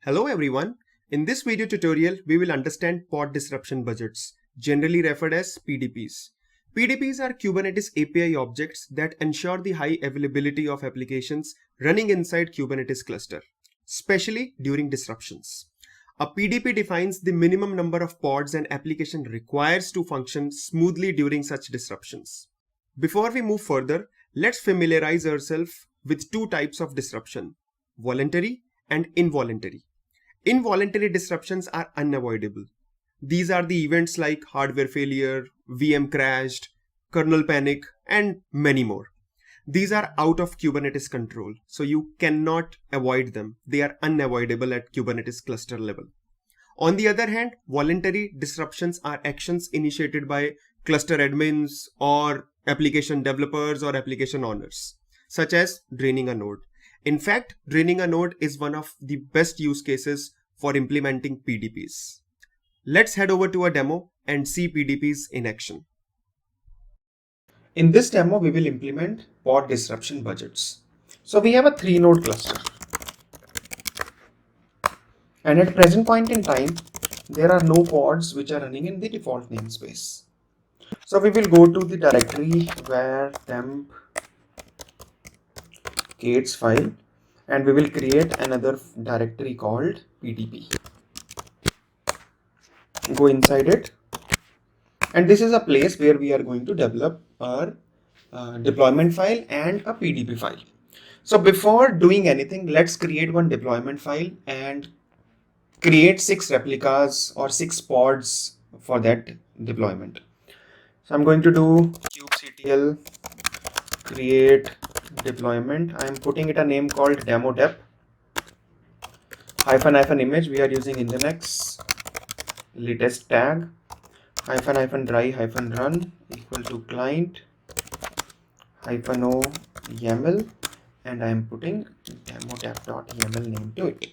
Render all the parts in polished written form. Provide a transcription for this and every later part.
Hello everyone. In this video tutorial, we will understand pod disruption budgets, generally referred as PDPs. PDPs are Kubernetes API objects that ensure the high availability of applications running inside Kubernetes cluster, especially during disruptions. A PDP defines the minimum number of pods an application requires to function smoothly during such disruptions. Before we move further, let's familiarize ourselves with two types of disruption: voluntary and involuntary. Involuntary disruptions are unavoidable. These are the events like hardware failure, VM crashed, kernel panic, and many more. These are out of Kubernetes control, so you cannot avoid them. They are unavoidable at Kubernetes cluster level. On the other hand, voluntary disruptions are actions initiated by cluster admins or application developers or application owners, such as draining a node. In fact, draining a node is one of the best use cases for implementing PDPs. Let's head over to a demo and see PDPs in action. In this demo, we will implement pod disruption budgets. So we have a 3-node cluster. And at present point in time, there are no pods which are running in the default namespace. So we will go to the directory where temp ks file, and we will create another directory called PDP. Go inside it, and this is a place where we are going to develop our deployment file and a PDP file. So before doing anything, let's create one deployment file and create 6 replicas or 6 pods for that deployment. So I'm going to do kubectl create deployment. I'm putting it a name called demo dep -- image. We are using Thinknyx latest tag --dry -run equal to client -o YAML, and I am putting demo dep.yaml name to it.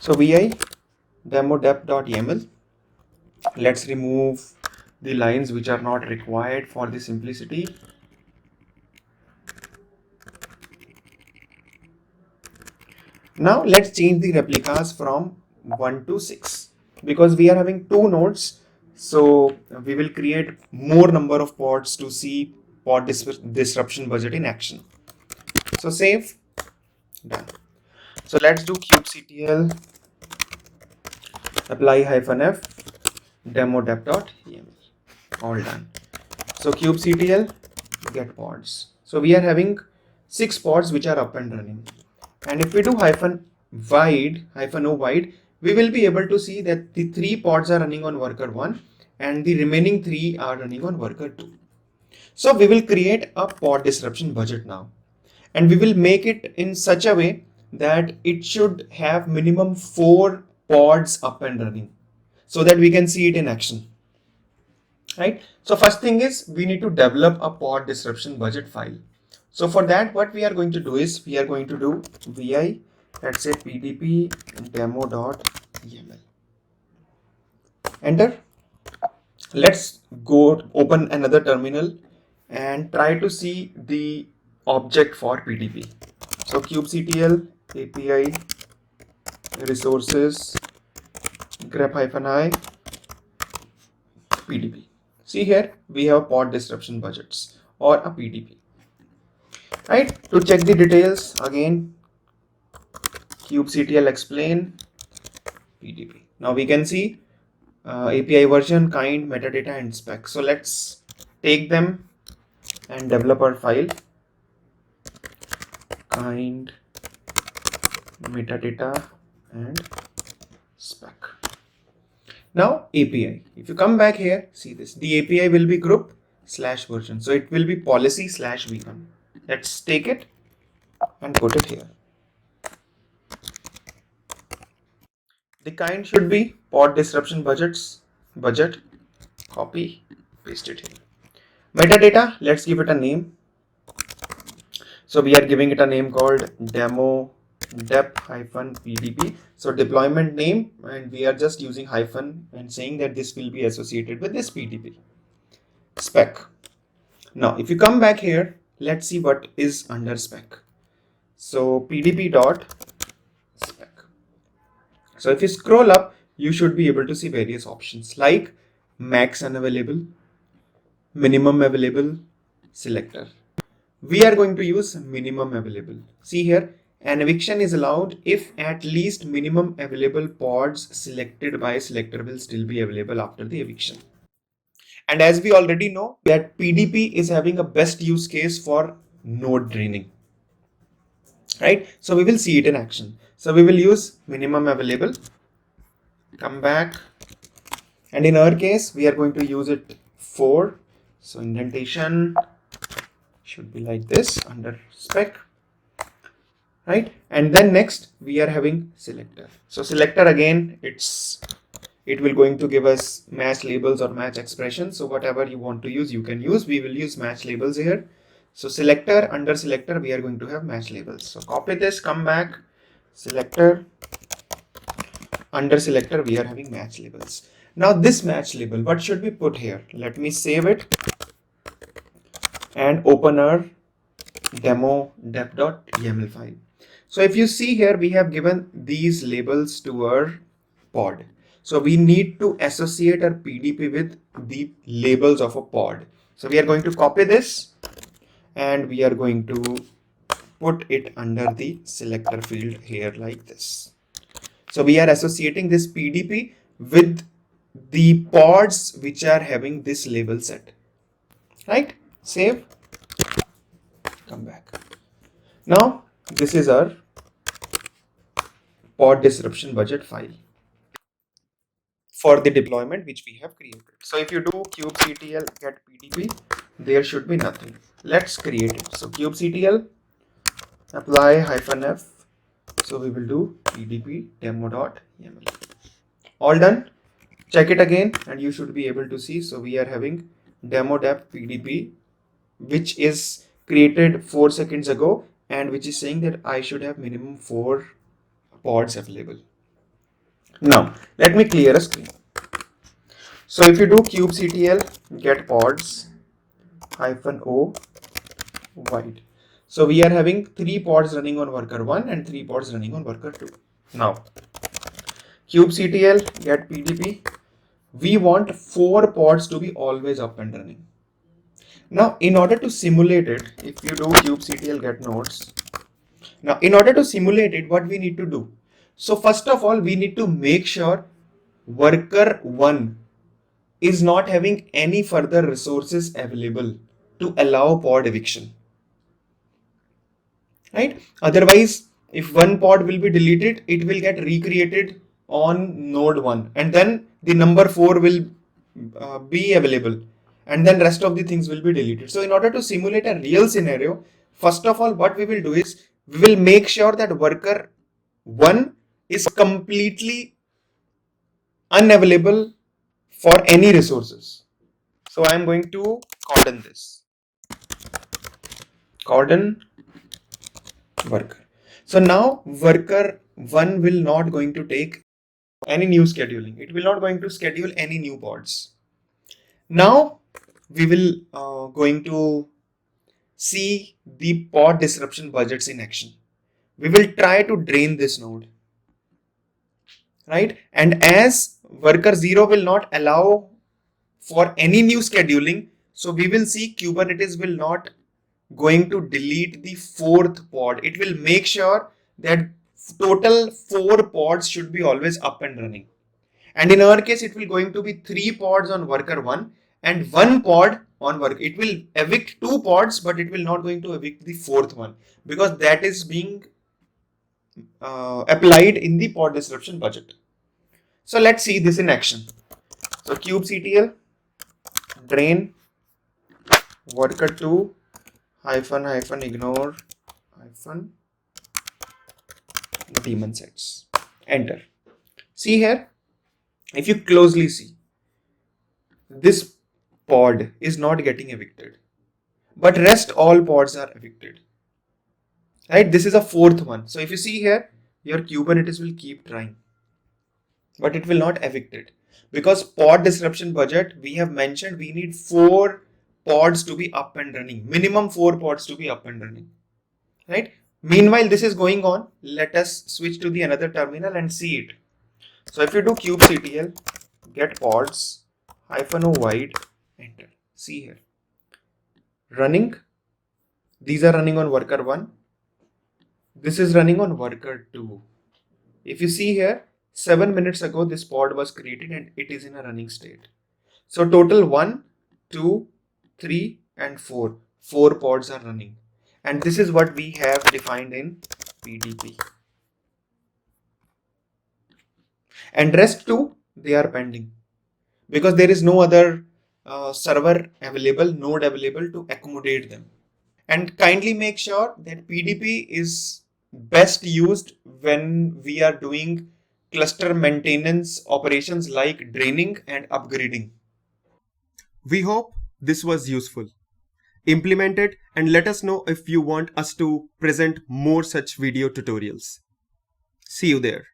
So vi demo dep.yaml. Let's remove the lines which are not required for the simplicity. Now let's change the replicas from 1 to 6 because we are having 2 nodes. So we will create more number of pods to see pod disruption budget in action. So save, done. So let's do kubectl apply -f demo dep.yaml. All done. So kubectl get pods. So we are having 6 pods which are up and running. And if we do -o wide, we will be able to see that the 3 pods are running on worker 1 and the remaining 3 are running on worker 2. So we will create a pod disruption budget now, and we will make it in such a way that it should have minimum 4 pods up and running so that we can see it in action. Right? So first thing is we need to develop a pod disruption budget file. So for that, what we are going to do is we are going to do vi, let's say pdp demo.yaml. Enter. Let's go open another terminal and try to see the object for PDP. So kubectl API resources grep-i PDP. See here we have pod disruption budgets or a PDP. Right, to check the details again, kubectl explain PDP. Now we can see API version, kind, metadata, and spec. So let's take them and develop our file. Kind, metadata, and spec. Now API. If you come back here, see this. The API will be group /version. So it will be policy /v1. Let's take it and put it here. The kind should be pod disruption budget. Copy, paste it here. Metadata, let's give it a name. So we are giving it a name called demo dep-pdp. So deployment name, and we are just using hyphen and saying that this will be associated with this PDP. Spec. Now if you come back here, let's see what is under spec. So pdp dot spec. So if you scroll up, you should be able to see various options like max unavailable, minimum available, selector. We are going to use minimum available. See here, an eviction is allowed if at least minimum available pods selected by selector will still be available after the eviction. And as we already know that PDP is having a best use case for node draining, right? So we will see it in action. So we will use minimum available, come back, and in our case, we are going to use it 4. So indentation should be like this under spec, right? And then next we are having selector. So selector again, it will going to give us match labels or match expressions. So whatever you want to use, you can use. We will use match labels here. So selector, under selector, we are going to have match labels. So copy this, come back, selector, under selector, we are having match labels. Now this match label, what should we put here? Let me save it and open our demo dep.yml file. So if you see here, we have given these labels to our pod. So we need to associate our PDP with the labels of a pod. So we are going to copy this and we are going to put it under the selector field here like this. So we are associating this PDP with the pods which are having this label set, right? Save, come back. Now this is our pod disruption budget file for the deployment which we have created. So if you do 𝒄𝒐TL get PDP, there should be nothing. Let's create it. So 𝒄𝒐TL apply -f. So we will do PDP demo.yml. All done. Check it again and you should be able to see. So we are having demo.dep PDP, which is created 4 seconds ago and which is saying that I should have minimum 4 pods available. Now let me clear a screen. So if you do 𝒄𝒐TL get pods -o wide. So we are having 3 pods running on worker 1 and 3 pods running on worker 2. Now 𝒄𝒐TL get PDP. We want 4 pods to be always up and running. Now in order to simulate it, if you do 𝒄𝒐TL get nodes, now in order to simulate it, what we need to do? So first of all, we need to make sure worker 1 is not having any further resources available to allow pod eviction, right? Otherwise, if one pod will be deleted, it will get recreated on node 1 and then the number 4 will be available and then rest of the things will be deleted. So in order to simulate a real scenario, first of all, what we will do is we will make sure that worker 1 is completely unavailable for any resources. So I am going to cordon this. Cordon worker. So now worker 1 will not going to take any new scheduling. It will not going to schedule any new pods. Now we will going to see the pod disruption budgets in action. We will try to drain this node, right? And as worker 0 will not allow for any new scheduling, so we will see Kubernetes will not going to delete the 4th pod. It will make sure that total 4 pods should be always up and running. And in our case, it will going to be 3 pods on worker 1 and 1 pod on worker. It will evict 2 pods, but it will not going to evict the 4th one because that is being applied in the pod disruption budget. So let's see this in action. So 𝒄𝒐TL drain worker 2 -ignore daemon sets. Enter. See here, if you closely see, this pod is not getting evicted, but rest all pods are evicted. Right? This is a 4th one. So if you see here, your Kubernetes will keep trying, but it will not evict it because pod disruption budget, we have mentioned we need 4 pods to be up and running, minimum 4 pods to be up and running, right? Meanwhile, this is going on. Let us switch to the another terminal and see it. So if you do kubectl get pods -o void enter. See here, running. These are running on worker 1. This is running on worker 2. If you see here, 7 minutes ago this pod was created and it is in a running state. So total 1, 2, 3 and 4. 4 pods are running. And this is what we have defined in PDP. And rest 2, they are pending. Because there is no other server available, node available to accommodate them. And kindly make sure that PDP is best used when we are doing cluster maintenance operations like draining and upgrading. We hope this was useful. Implement it and let us know if you want us to present more such video tutorials. See you there.